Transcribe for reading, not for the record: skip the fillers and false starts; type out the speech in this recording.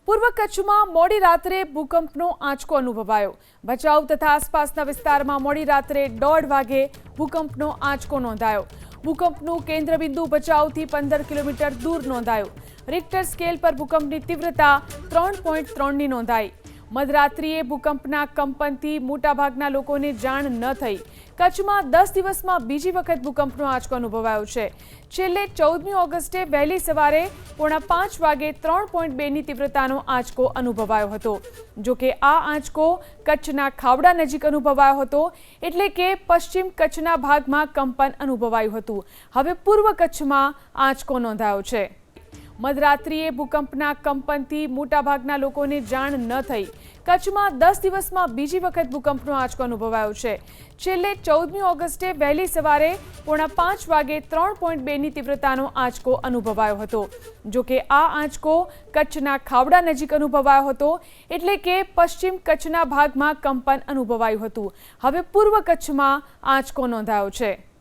પૂર્વ કચ્છમાં મોડી રાત્રે ભૂકંપનો આંચકો અનુભવાયો। ભચાઉ તથા આસપાસના વિસ્તારમાં મોડી રાત્રે 1:30 વાગે ભૂકંપનો આંચકો નોંધાયો। ભૂકંપનું કેન્દ્રબિંદુ ભચાઉથી 15 કિલોમીટર દૂર નોંધાયું। રિક્ટર સ્કેલ પર ભૂકંપની તીવ્રતા 3.3ની નોંધાઈ। મધરાત્રિએ ભૂકંપના કંપનથી મોટાભાગના લોકોને જાણ ન થઈ। કચ્છમાં 10 દિવસમાં બીજી વખત ભૂકંપનો આંચકો અનુભવાયો છે। છેલ્લે 14મી ઓગસ્ટે વહેલી સવારે 4:45 વાગે 3.2ની તીવ્રતાનો આંચકો અનુભવાયો હતો। જો કે આ આંચકો કચ્છના ખાવડા નજીક અનુભવાયો હતો, એટલે કે પશ્ચિમ કચ્છના ભાગમાં કંપન અનુભવાયું હતું। હવે પૂર્વ કચ્છમાં આંચકો નોંધાયો છે। મધરાત્રિએ ભૂકંપના કંપનથી મોટાભાગના લોકોને જાણ ન થઈ। કચ્છમાં 10 દિવસમાં બીજી વખત ભૂકંપનો આંચકો અનુભવાયો છે। છેલ્લે 14મી ઓગસ્ટે વહેલી સવારે 4:45 વાગે 3.2ની તીવ્રતાનો આંચકો અનુભવાયો હતો। જો કે આ આંચકો કચ્છના ખાવડા નજીક અનુભવાયો હતો, એટલે કે પશ્ચિમ કચ્છના ભાગમાં કંપન અનુભવાયું હતું। હવે પૂર્વ કચ્છમાં આંચકો નોંધાયો છે।